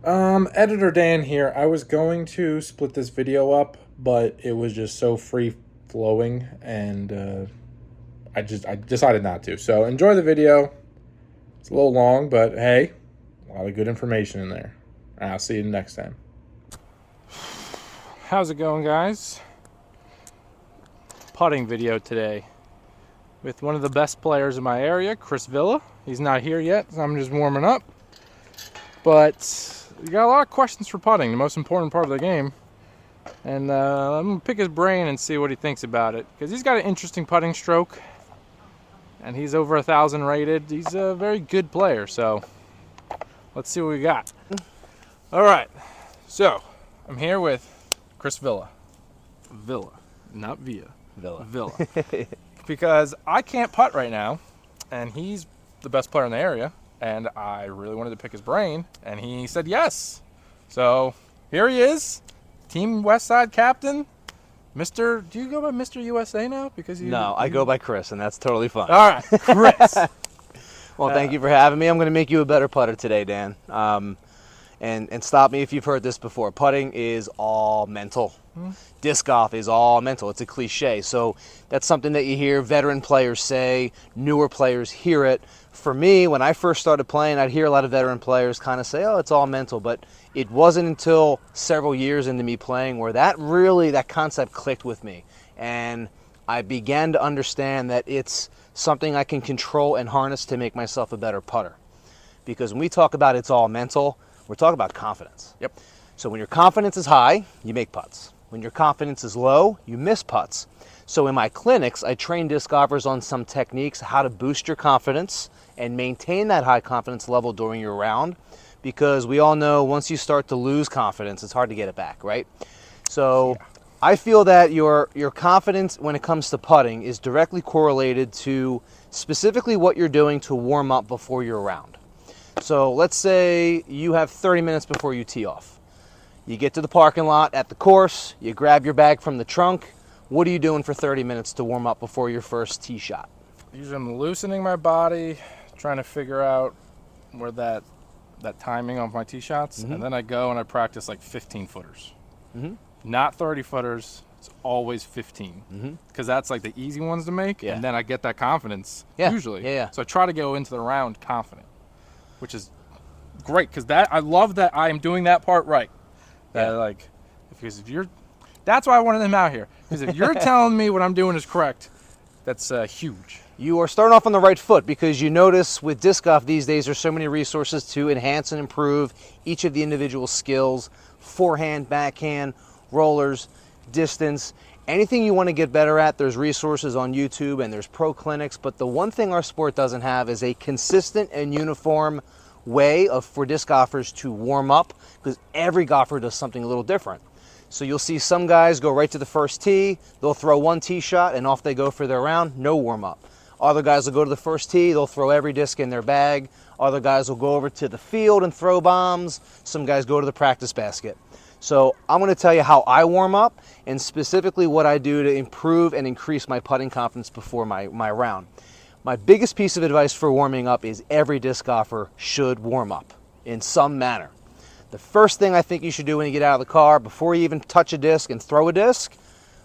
Editor Dan here. I was going to split this video up, but it was just so free flowing, and I decided not to. So enjoy the video. It's a little long, but hey, a lot of good information in there. I'll see you next time. How's it going, guys? Putting video today with one of the best players in my area, Chris Villa. He's not here yet, so I'm just warming up. But you got a lot of questions for putting, the most important part of the game. And I'm going to pick his brain and see what he thinks about it. Because he's got an interesting putting stroke. And he's over 1,000 rated. He's a very good player, so let's see what we got. All right, so I'm here with Chris Villa. Villa, not Villa. Villa. Because I can't putt right now, and he's the best player in the area. And I really wanted to pick his brain, and he said yes. So here he is, Team Westside captain, Mr. Do you go by Mr. USA now? No, I go by Chris, and that's totally fine. All right, Chris. Well, thank you for having me. I'm going to make you a better putter today, Dan. And stop me if you've heard this before. Putting is all mental. Disc golf is all mental. It's a cliche. So that's something that you hear veteran players say, newer players hear it. For me, when I first started playing, I'd hear a lot of veteran players kind of say, oh, it's all mental. But it wasn't until several years into me playing where that concept clicked with me. And I began to understand that it's something I can control and harness to make myself a better putter. Because when we talk about it's all mental, we're talking about confidence. Yep. So when your confidence is high, you make putts. When your confidence is low, you miss putts. So in my clinics, I train disc golfers on some techniques, how to boost your confidence and maintain that high confidence level during your round. Because we all know once you start to lose confidence, it's hard to get it back, right? So yeah. I feel that your confidence when it comes to putting is directly correlated to specifically what you're doing to warm up before your round. So let's say you have 30 minutes before you tee off. You get to the parking lot at the course, you grab your bag from the trunk. What are you doing for 30 minutes to warm up before your first tee shot? Usually I'm loosening my body, trying to figure out where that timing of my tee shots, and then I go and I practice like 15 footers. Not 30 footers, it's always 15. Because that's like the easy ones to make, and then I get that confidence, usually. So I try to go into the round confident, which is great, because I love that I am doing that part right. That's why I wanted him out here. Because if you're telling me what I'm doing is correct, that's huge. You are starting off on the right foot, because you notice with disc golf these days there's so many resources to enhance and improve each of the individual skills, forehand, backhand, rollers, distance. Anything you want to get better at, there's resources on YouTube and there's pro clinics. But the one thing our sport doesn't have is a consistent and uniform way for disc golfers to warm up, because every golfer does something a little different. So you'll see some guys go right to the first tee, they'll throw one tee shot and off they go for their round, no warm up. Other guys will go to the first tee, they'll throw every disc in their bag. Other guys will go over to the field and throw bombs. Some guys go to the practice basket. So I'm going to tell you how I warm up and specifically what I do to improve and increase my putting confidence before my round. My biggest piece of advice for warming up is every disc golfer should warm up in some manner. The first thing I think you should do when you get out of the car, before you even touch a disc and throw a disc,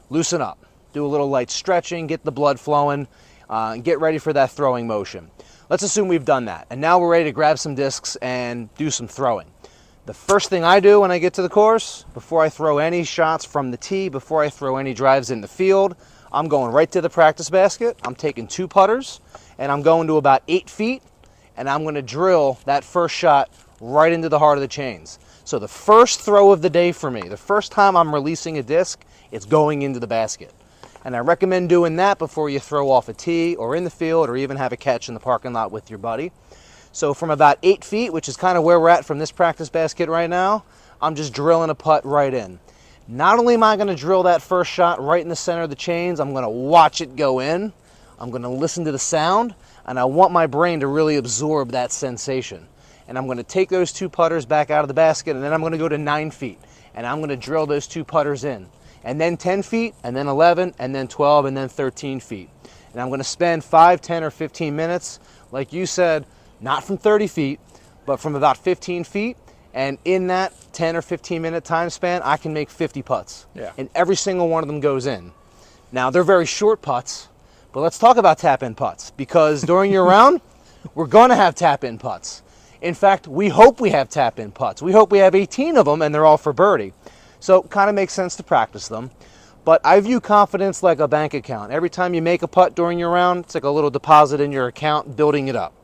loosen up. Do a little light stretching, get the blood flowing, and get ready for that throwing motion. Let's assume we've done that, and now we're ready to grab some discs and do some throwing. The first thing I do when I get to the course, before I throw any shots from the tee, before I throw any drives in the field, I'm going right to the practice basket. I'm taking 2 putters, and I'm going to about 8 feet, and I'm going to drill that first shot right into the heart of the chains. So the first throw of the day for me, the first time I'm releasing a disc, it's going into the basket. And I recommend doing that before you throw off a tee or in the field or even have a catch in the parking lot with your buddy. So from about 8 feet, which is kind of where we're at from this practice basket right now, I'm just drilling a putt right in. Not only am I going to drill that first shot right in the center of the chains, I'm going to watch it go in. I'm going to listen to the sound, and I want my brain to really absorb that sensation. And I'm going to take those 2 putters back out of the basket, and then I'm going to go to 9 feet, and I'm going to drill those 2 putters in. And then 10 feet, and then 11, and then 12, and then 13 feet. And I'm going to spend 5, 10, or 15 minutes, like you said, not from 30 feet, but from about 15 feet, And in that 10 or 15 minute time span, I can make 50 putts. Yeah. And every single one of them goes in. Now, they're very short putts, but let's talk about tap-in putts, because during your round, we're going to have tap-in putts. In fact, we hope we have tap-in putts. We hope we have 18 of them and they're all for birdie. So it kind of makes sense to practice them. But I view confidence like a bank account. Every time you make a putt during your round, it's like a little deposit in your account, building it up.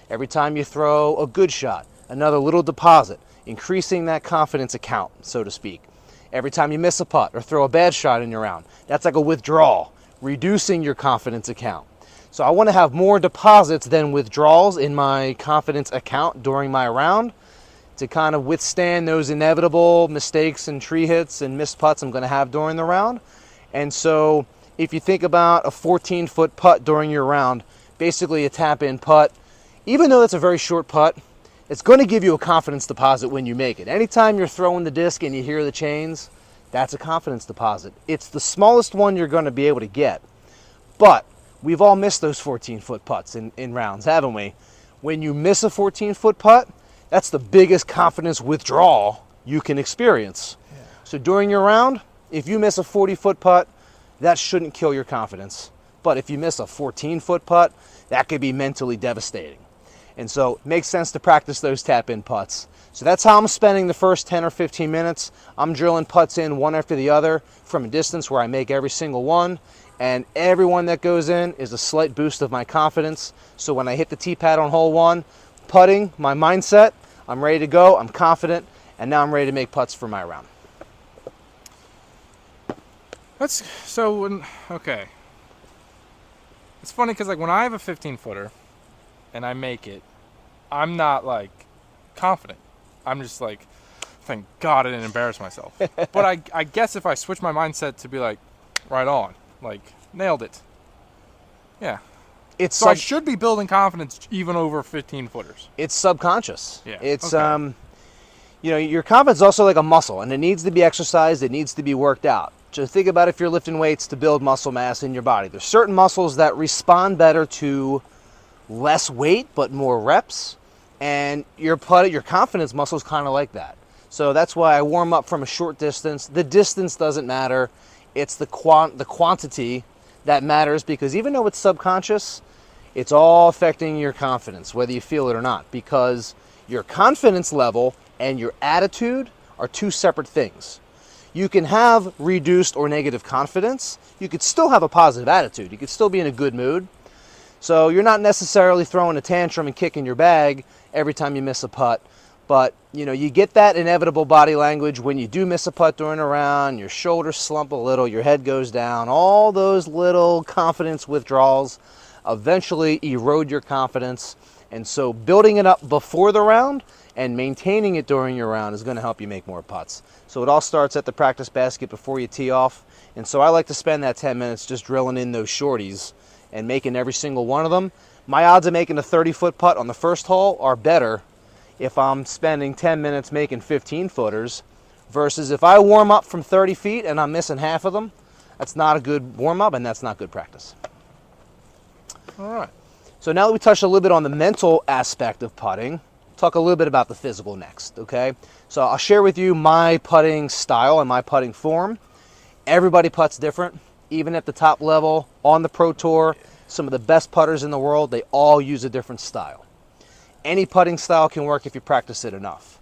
Every time you throw a good shot, another little deposit, increasing that confidence account, so to speak. Every time you miss a putt or throw a bad shot in your round, that's like a withdrawal, reducing your confidence account. So I want to have more deposits than withdrawals in my confidence account during my round to kind of withstand those inevitable mistakes and tree hits and missed putts I'm going to have during the round. And so if you think about a 14-foot putt during your round, basically a tap-in putt, even though it's a very short putt, it's going to give you a confidence deposit when you make it. Anytime you're throwing the disc and you hear the chains, that's a confidence deposit. It's the smallest one you're going to be able to get. But we've all missed those 14-foot putts in rounds, haven't we? When you miss a 14-foot putt, that's the biggest confidence withdrawal you can experience. Yeah. So during your round, if you miss a 40-foot putt, that shouldn't kill your confidence. But if you miss a 14-foot putt, that could be mentally devastating. And so it makes sense to practice those tap-in putts. So that's how I'm spending the first 10 or 15 minutes. I'm drilling putts in one after the other from a distance where I make every single one. And every one that goes in is a slight boost of my confidence. So when I hit the tee pad on hole one, putting, my mindset, I'm ready to go, I'm confident, and now I'm ready to make putts for my round. Okay. It's funny because like when I have a 15-footer and I make it, I'm not like confident. I'm just like, thank God I didn't embarrass myself. But I guess if I switch my mindset to be like, right on, like nailed it. Yeah. So I should be building confidence even over 15-footers. It's subconscious. Yeah. It's okay. Your confidence is also like a muscle, and it needs to be exercised. It needs to be worked out. So think about if you're lifting weights to build muscle mass in your body. There's certain muscles that respond better to less weight but more reps, and your confidence muscle is kind of like that. So that's why I warm up from a short distance. The distance doesn't matter. It's the quantity that matters, because even though it's subconscious, it's all affecting your confidence, whether you feel it or not, because your confidence level and your attitude are two separate things. You can have reduced or negative confidence. You could still have a positive attitude. You could still be in a good mood. So you're not necessarily throwing a tantrum and kicking your bag every time you miss a putt. But, you get that inevitable body language when you do miss a putt during a round, your shoulders slump a little, your head goes down, all those little confidence withdrawals eventually erode your confidence. And so building it up before the round and maintaining it during your round is going to help you make more putts. So it all starts at the practice basket before you tee off. And so I like to spend that 10 minutes just drilling in those shorties and making every single one of them. My odds of making a 30-foot putt on the first hole are better if I'm spending 10 minutes making 15-footers versus if I warm up from 30 feet and I'm missing half of them. That's not a good warm-up, and that's not good practice. All right. So now that we touched a little bit on the mental aspect of putting, talk a little bit about the physical next, okay? So I'll share with you my putting style and my putting form. Everybody putts different, even at the top level, on the Pro Tour. Some of the best putters in the world, they all use a different style. Any putting style can work if you practice it enough.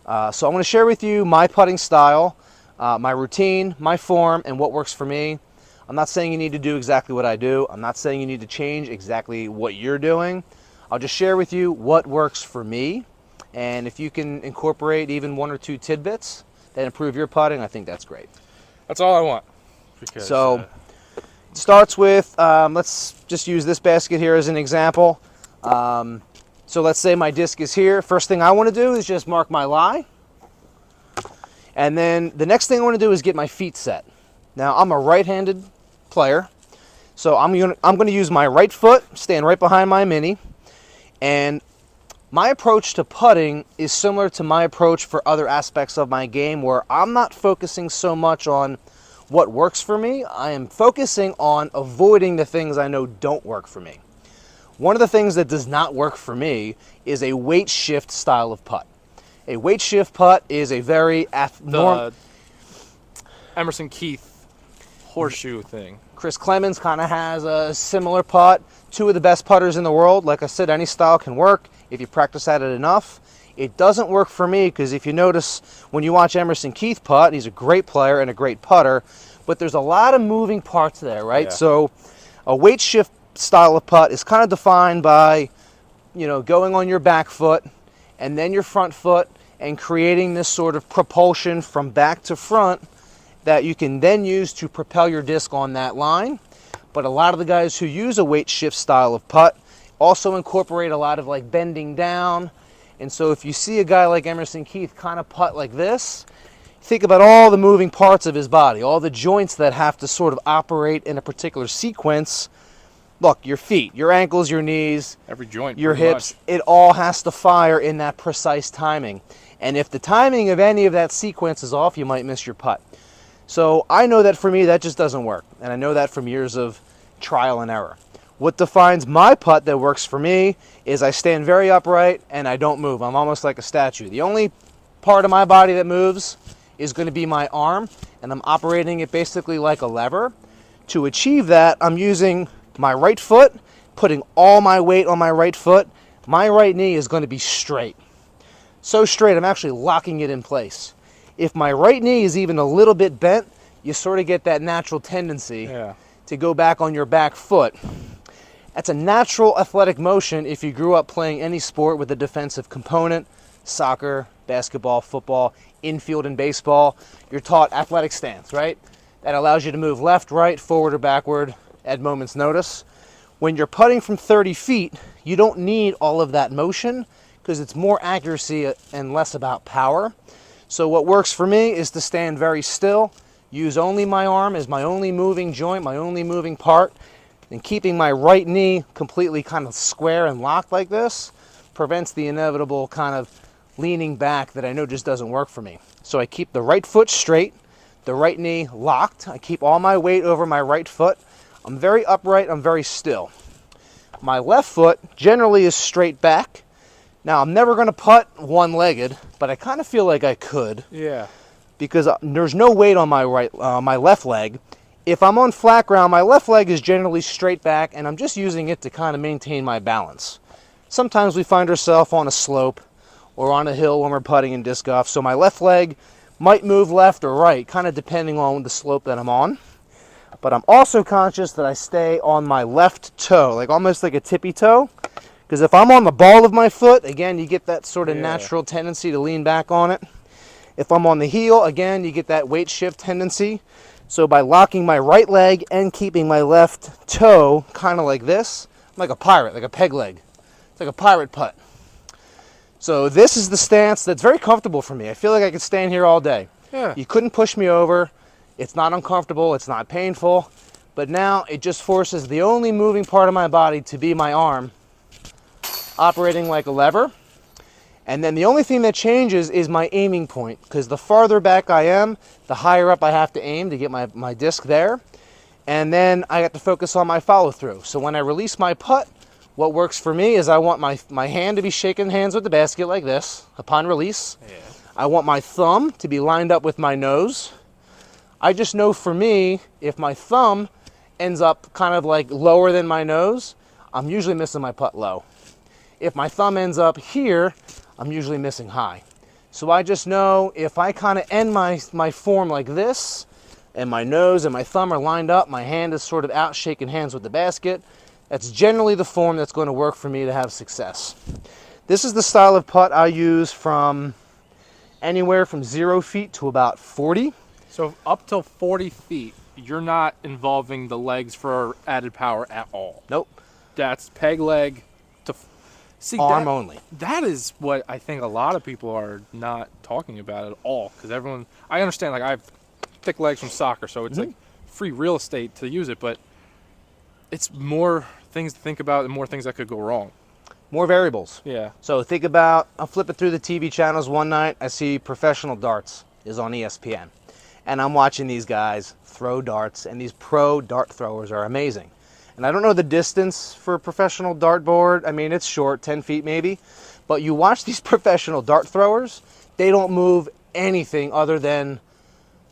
So I'm going to share with you my putting style, my routine, my form, and what works for me. I'm not saying you need to do exactly what I do. I'm not saying you need to change exactly what you're doing. I'll just share with you what works for me. And if you can incorporate even one or two tidbits that improve your putting, I think that's great. That's all I want. It starts with, let's just use this basket here as an example. So let's say my disc is here. First thing I want to do is just mark my lie. And then the next thing I want to do is get my feet set. Now I'm a right-handed player, so I'm going to use my right foot, stand right behind my mini, and my approach to putting is similar to my approach for other aspects of my game, where I'm not focusing so much on what works for me. I am focusing on avoiding the things I know don't work for me. One of the things that does not work for me is a weight shift style of putt. A weight shift putt is a very The Emerson Keith horseshoe thing. Chris Clemens kind of has a similar putt. Two of the best putters in the world. Like I said, any style can work if you practice at it enough. It doesn't work for me because if you notice when you watch Emerson Keith putt, he's a great player and a great putter, but there's a lot of moving parts there, right? Yeah. So a weight shift style of putt is kind of defined by, you know, going on your back foot and then your front foot and creating this sort of propulsion from back to front that you can then use to propel your disc on that line. But a lot of the guys who use a weight shift style of putt also incorporate a lot of like bending down. And so if you see a guy like Emerson Keith kind of putt like this, think about all the moving parts of his body, all the joints that have to sort of operate in a particular sequence. Look, your feet, your ankles, your knees, Every joint, your pretty hips, it all has to fire in that precise timing. And if the timing of any of that sequence is off, you might miss your putt. So I know that for me, that just doesn't work. And I know that from years of trial and error. What defines my putt that works for me is I stand very upright and I don't move. I'm almost like a statue. The only part of my body that moves is going to be my arm, and I'm operating it basically like a lever. To achieve that, I'm using my right foot, putting all my weight on my right foot. My right knee is going to be straight. So straight, I'm actually locking it in place. If my right knee is even a little bit bent, you sort of get that natural tendency to go back on your back foot. That's a natural athletic motion if you grew up playing any sport with a defensive component, soccer, basketball, football, infield and baseball. You're taught athletic stance, right? That allows you to move left, right, forward or backward at moment's notice. When you're putting from 30 feet, you don't need all of that motion because it's more accuracy and less about power. So what works for me is to stand very still, use only my arm as my only moving joint, my only moving part, and keeping my right knee completely kind of square and locked like this prevents the inevitable kind of leaning back that I know just doesn't work for me. So I keep the right foot straight, the right knee locked. I keep all my weight over my right foot. I'm very upright, I'm very still. My left foot generally is straight back. Now I'm never going to putt one-legged, but I kind of feel like I could. Yeah. Because there's no weight on my my left leg. If I'm on flat ground, my left leg is generally straight back, and I'm just using it to kind of maintain my balance. Sometimes we find ourselves on a slope or on a hill when we're putting in disc golf, so my left leg might move left or right, kind of depending on the slope that I'm on. But I'm also conscious that I stay on my left toe, like almost like a tippy toe. Because if I'm on the ball of my foot, again, you get that sort of natural tendency to lean back on it. If I'm on the heel, again, you get that weight shift tendency. So by locking my right leg and keeping my left toe kind of like this, I'm like a pirate, like a peg leg. It's like a pirate putt. So this is the stance that's very comfortable for me. I feel like I could stand here all day. Yeah. You couldn't push me over. It's not uncomfortable. It's not painful. But now it just forces the only moving part of my body to be my arm, operating like a lever. And then the only thing that changes is my aiming point, because the farther back I am, the higher up I have to aim to get my disc there. And then I have to focus on my follow through. So when I release my putt, what works for me is I want my hand to be shaking hands with the basket like this upon release. Yeah. I want my thumb to be lined up with my nose. I just know for me, if my thumb ends up kind of like lower than my nose, I'm usually missing my putt low. If my thumb ends up here, I'm usually missing high. So I just know if I kind of end my form like this, and my nose and my thumb are lined up, my hand is sort of out shaking hands with the basket, that's generally the form that's going to work for me to have success. This is the style of putt I use from anywhere from 0 feet to about 40. So up till 40 feet, you're not involving the legs for added power at all. Nope. That's peg leg to see arm only. That is what I think a lot of people are not talking about at all. Because everyone, I understand, like I have thick legs from soccer, so it's like free real estate to use it, but it's more things to think about and more things that could go wrong. More variables. Yeah. So think about, I'm flipping through the TV channels one night, I see Professional Darts is on ESPN. And I'm watching these guys throw darts, and these pro dart throwers are amazing. And I don't know the distance for a professional dartboard. I mean, it's short, 10 feet maybe. But you watch these professional dart throwers, they don't move anything other than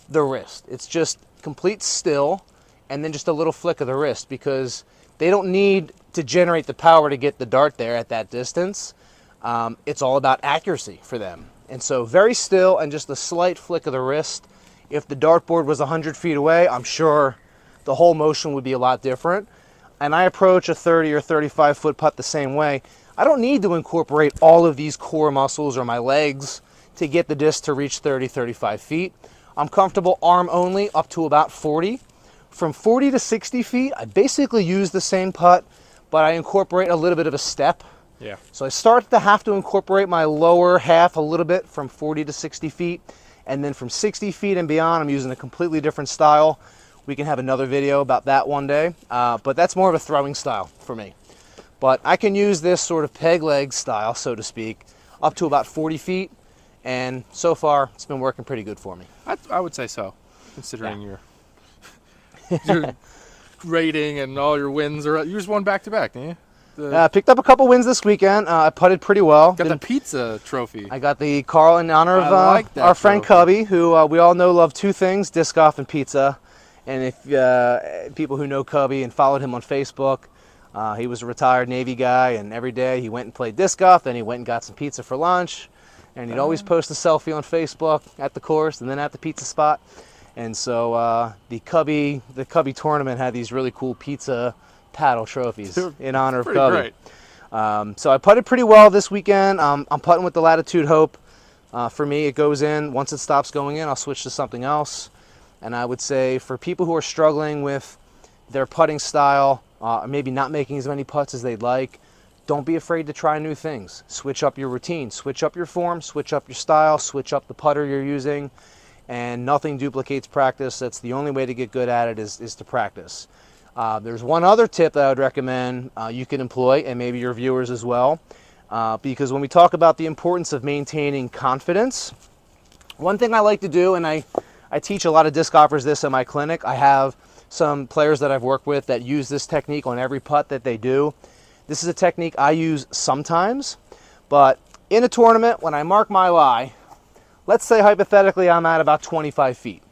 the wrist. It's just complete still and then just a little flick of the wrist, because they don't need to generate the power to get the dart there at that distance. It's all about accuracy for them. And so very still and just a slight flick of the wrist. If the dartboard was 100 feet away, I'm sure the whole motion would be a lot different. And I approach a 30 or 35 foot putt the same way. I don't need to incorporate all of these core muscles or my legs to get the disc to reach 30, 35 feet. I'm comfortable arm only up to about 40. From 40 to 60 feet, I basically use the same putt, but I incorporate a little bit of a step. Yeah. So I start to have to incorporate my lower half a little bit from 40 to 60 feet. And then from 60 feet and beyond, I'm using a completely different style. We can have another video about that one day. But that's more of a throwing style for me. But I can use this sort of peg leg style, so to speak, up to about 40 feet. And so far, it's been working pretty good for me. I would say so, considering your rating and all your wins. You just won back-to-back, didn't you? Picked up a couple wins this weekend. I putted pretty well. Got the pizza trophy. I got the Carl in honor of our friend trophy. Cubby, who we all know love two things, disc golf and pizza. And if people who know Cubby and followed him on Facebook, he was a retired Navy guy, and every day he went and played disc golf, then he went and got some pizza for lunch, and he'd always post a selfie on Facebook at the course and then at the pizza spot. And so the Cubby tournament had these really cool pizza paddle trophies in honor of Cubby. Great. So I putted pretty well this weekend. I'm putting with the Latitude Hope. For me, it goes in. Once it stops going in, I'll switch to something else. And I would say for people who are struggling with their putting style, maybe not making as many putts as they'd like, don't be afraid to try new things. Switch up your routine, switch up your form, switch up your style, switch up the putter you're using, and nothing duplicates practice. That's the only way to get good at it is to practice. There's one other tip that I would recommend you can employ, and maybe your viewers as well, because when we talk about the importance of maintaining confidence, one thing I like to do, and I teach a lot of disc golfers this in my clinic. I have some players that I've worked with that use this technique on every putt that they do. This is a technique I use sometimes, but in a tournament, when I mark my lie, let's say hypothetically I'm at about 25 feet.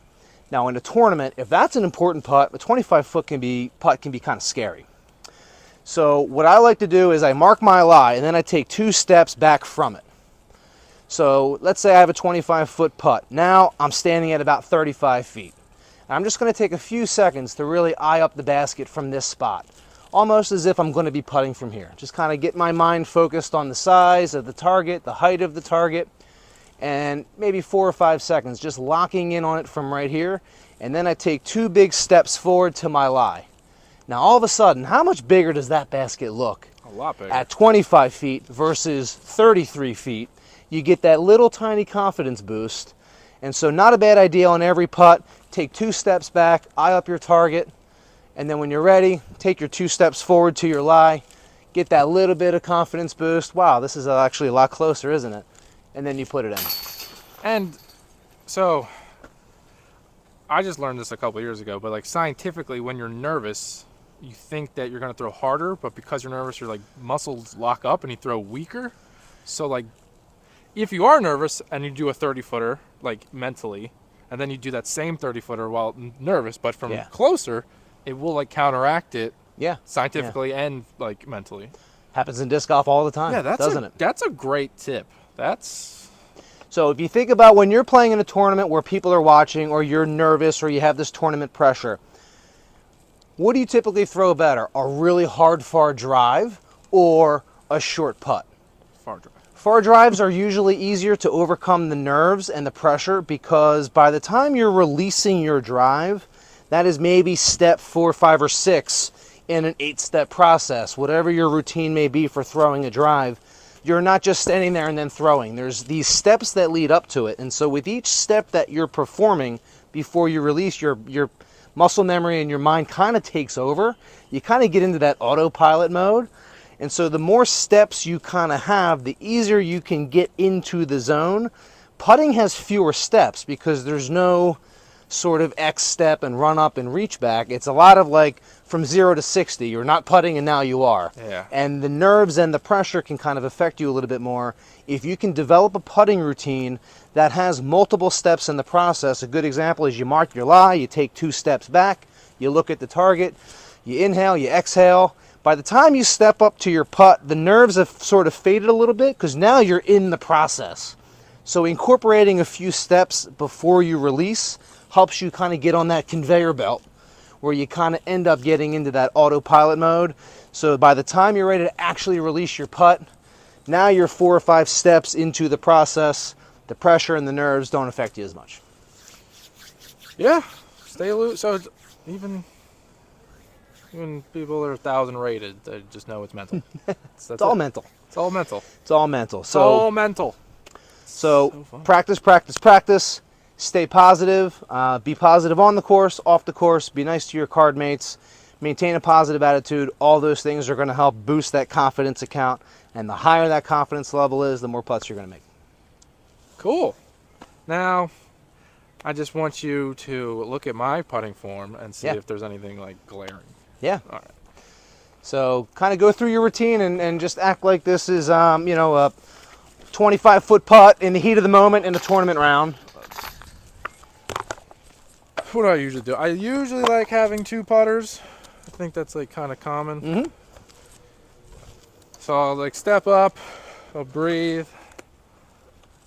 Now in a tournament, if that's an important putt, a 25-foot putt can be kind of scary. So what I like to do is I mark my lie and then I take 2 steps back from it. So let's say I have a 25-foot putt. Now I'm standing at about 35 feet. And I'm just going to take a few seconds to really eye up the basket from this spot, almost as if I'm going to be putting from here. Just kind of get my mind focused on the size of the target, the height of the target, and maybe 4 or 5 seconds just locking in on it from right here. And then I take 2 big steps forward to my lie. Now all of a sudden, how much bigger does that basket look? A lot bigger. At 25 feet versus 33 feet, you get that little tiny confidence boost. And so not a bad idea on every putt. Take 2 steps back, eye up your target, and then when you're ready, take your 2 steps forward to your lie, get that little bit of confidence boost. Wow, this is actually a lot closer, isn't it? And then you put it in. And so I just learned this a couple years ago, but like scientifically, when you're nervous, you think that you're going to throw harder, but because you're nervous, your like muscles lock up and you throw weaker. So like if you are nervous and you do a 30-footer like mentally, and then you do that same 30-footer while nervous, but from closer, it will like counteract it. Yeah. Scientifically and like mentally. Happens in disc golf all the time, doesn't it? That's a great tip. So if you think about when you're playing in a tournament where people are watching, or you're nervous, or you have this tournament pressure, what do you typically throw better? A really hard far drive or a short putt? Far drive. Far drives are usually easier to overcome the nerves and the pressure, because by the time you're releasing your drive, that is maybe step 4, 5, or 6 in an 8-step process. Whatever your routine may be for throwing a drive, you're not just standing there and then throwing. There's these steps that lead up to it. And so with each step that you're performing before you release, your muscle memory and your mind kind of takes over. You kind of get into that autopilot mode. And so the more steps you kind of have, the easier you can get into the zone. Putting has fewer steps because there's no sort of X step and run up and reach back. It's a lot of like from 0 to 60. You're not putting and now you are. Yeah. And the nerves and the pressure can kind of affect you a little bit more. If you can develop a putting routine that has multiple steps in the process. A good example is you mark your lie, you take 2 steps back, you look at the target, you inhale, you exhale. By the time you step up to your putt, the nerves have sort of faded a little bit because now you're in the process. So incorporating a few steps before you release helps you kind of get on that conveyor belt where you kind of end up getting into that autopilot mode. So by the time you're ready to actually release your putt, now you're 4 or 5 steps into the process. The pressure and the nerves don't affect you as much. Yeah, stay loose. So it's even people that are 1,000 rated, they just know it's mental. That's It's all it. mental. It's all mental. It's all mental. It's all mental. So fun. practice, practice, practice. Stay positive. Be positive on the course, off the course. Be nice to your card mates. Maintain a positive attitude. All those things are going to help boost that confidence account. And the higher that confidence level is, the more putts you're going to make. Cool. Now, I just want you to look at my putting form and see Yeah. if there's anything like glaring. Yeah. All right. So kind of go through your routine and just act like this is, a 25-foot putt in the heat of the moment in a tournament round. What do I usually do? I usually like having 2 putters. I think that's like kind of common. Mm-hmm. So I'll like step up, I'll breathe,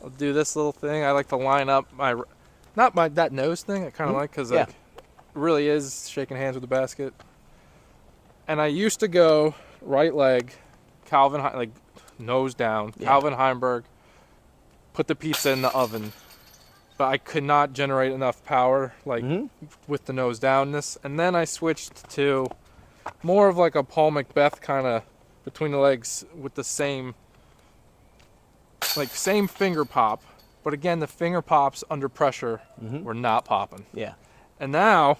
I'll do this little thing. I like to line up that nose thing. I kind of like because like it really is shaking hands with the basket. And I used to go right leg, like nose down, Calvin Heimberg, put the pizza in the oven. But I could not generate enough power with the nose downness. And then I switched to more of like a Paul Macbeth kind of between the legs with the same finger pop. But again, the finger pops under pressure were not popping. Yeah. And now,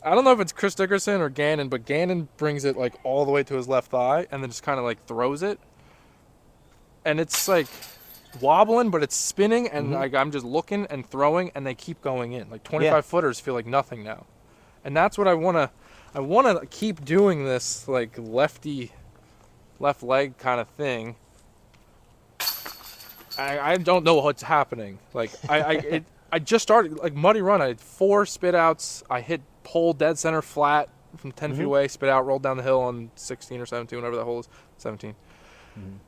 I don't know if it's Chris Dickerson or Gannon, but Gannon brings it like all the way to his left thigh and then just kind of like throws it. And it's like wobbling, but it's spinning, and like I'm just looking and throwing, and they keep going in. Like 25 footers feel like nothing now, and that's what I wanna keep doing this like left leg kind of thing. I don't know what's happening. Like I just started like Muddy Run. I had 4 spit outs. I hit pole dead center flat from 10 feet away. Spit out, rolled down the hill on 16 or 17, whatever that hole is, 17.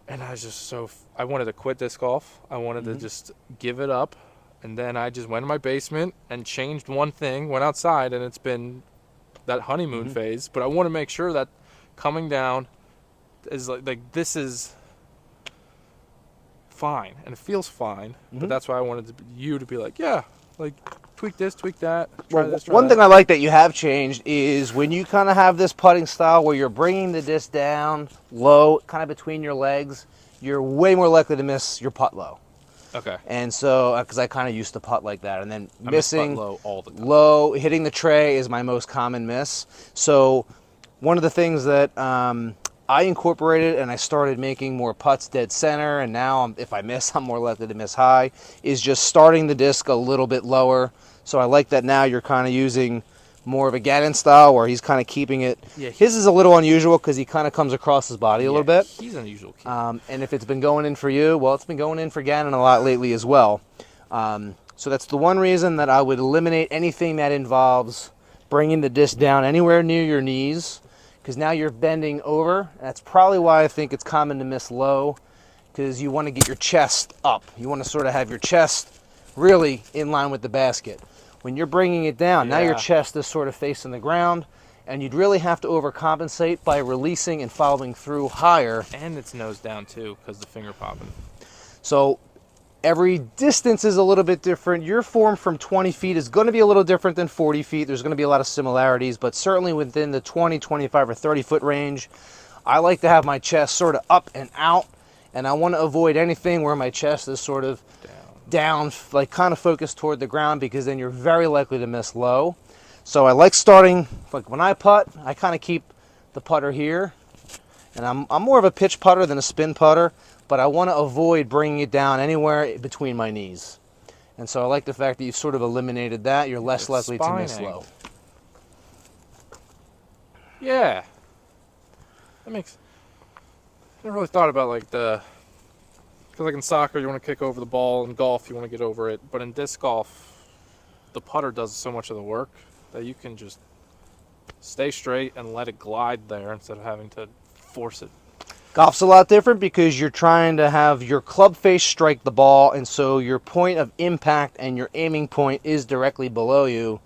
And I was just I wanted to quit disc golf. I wanted to just give it up. And then I just went in my basement and changed one thing, went outside, and it's been that honeymoon phase. But I want to make sure that coming down is like this is fine. And it feels fine. But that's why I wanted you to be like, yeah, like tweak this, tweak that. Try Well, this, try one that. thing I like that you have changed is when you kind of have this putting style where you're bringing the disc down low, kind of between your legs, you're way more likely to miss your putt low. Okay. And so, because I kind of used to putt like that, and then I miss putt missing low all the time. low, hitting the tray is my most common miss. So, one of the things that I incorporated and I started making more putts dead center, and now if I miss, I'm more likely to miss high, is just starting the disc a little bit lower. So I like that now you're kind of using more of a Gannon style where he's kind of keeping it. Yeah, His is a little unusual because he kind of comes across his body a little bit. He's an unusual kid. And if it's been going in for you, well, it's been going in for Gannon a lot lately as well. So that's the one reason that I would eliminate anything that involves bringing the disc down anywhere near your knees, because now you're bending over. That's probably why I think it's common to miss low, because you want to get your chest up. You want to sort of have your chest really in line with the basket. When you're bringing it down, now your chest is sort of facing the ground, and you'd really have to overcompensate by releasing and following through higher. And it's nose down too because the finger popping. So every distance is a little bit different. Your form from 20 feet is going to be a little different than 40 feet. There's going to be a lot of similarities, but certainly within the 20, 25, or 30 foot range, I like to have my chest sort of up and out, and I want to avoid anything where my chest is sort of down, like kind of focused toward the ground, because then you're very likely to miss low. So I like starting, like when I putt, I kind of keep the putter here, and I'm more of a pitch putter than a spin putter, but I want to avoid bringing it down anywhere between my knees. And so I like the fact that you've sort of eliminated that. You're less likely to miss low. Yeah. That makes... I never really thought about like the Because like in soccer, you want to kick over the ball. In golf, you want to get over it. But in disc golf, the putter does so much of the work that you can just stay straight and let it glide there instead of having to force it. Golf's a lot different because you're trying to have your club face strike the ball, and so your point of impact and your aiming point is directly below you.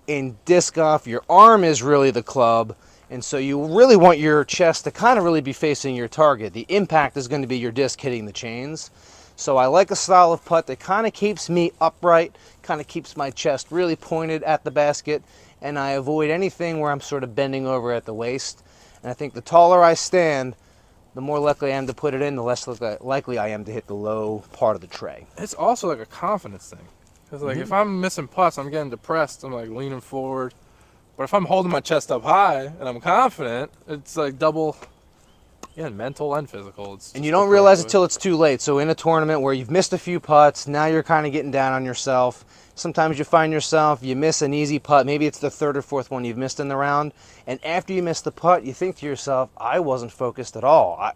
In disc golf, your arm is really the club, and so you really want your chest to kind of really be facing your target. The impact is going to be your disc hitting the chains. So I like a style of putt that kind of keeps me upright, kind of keeps my chest really pointed at the basket, and I avoid anything where I'm sort of bending over at the waist. And I think the taller I stand, the more likely I am to put it in, the less likely I am to hit the low part of the tray. It's also like a confidence thing. Because like if I'm missing putts, I'm getting depressed. I'm like leaning forward. But if I'm holding my chest up high and I'm confident, it's like double, mental and physical. And you don't realize it till it's too late. So in a tournament where you've missed a few putts, now you're kind of getting down on yourself. Sometimes you find yourself, you miss an easy putt. Maybe it's the third or fourth one you've missed in the round. And after you miss the putt, you think to yourself, I wasn't focused at all.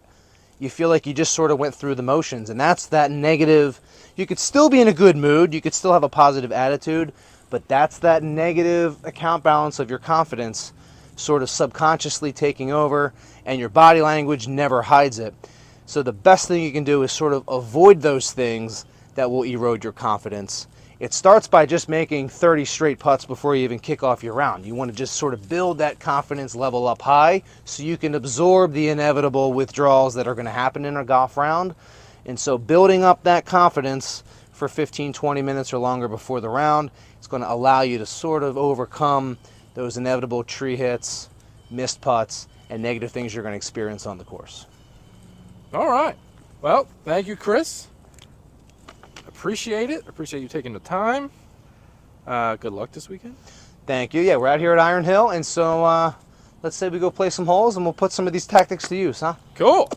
You feel like you just sort of went through the motions. And that's that negative. You could still be in a good mood. You could still have a positive attitude. But that's that negative account balance of your confidence sort of subconsciously taking over. And your body language never hides it. So the best thing you can do is sort of avoid those things that will erode your confidence. It starts by just making 30 straight putts before you even kick off your round. You want to just sort of build that confidence level up high so you can absorb the inevitable withdrawals that are going to happen in a golf round. And so building up that confidence for 15, 20 minutes or longer before the round is going to allow you to sort of overcome those inevitable tree hits, missed putts, and negative things you're going to experience on the course. All right. Well, thank you, Chris. Appreciate it. Appreciate you taking the time. Good luck this weekend. Thank you. Yeah, we're out here at Iron Hill, and so let's say we go play some holes, and we'll put some of these tactics to use, huh? Cool.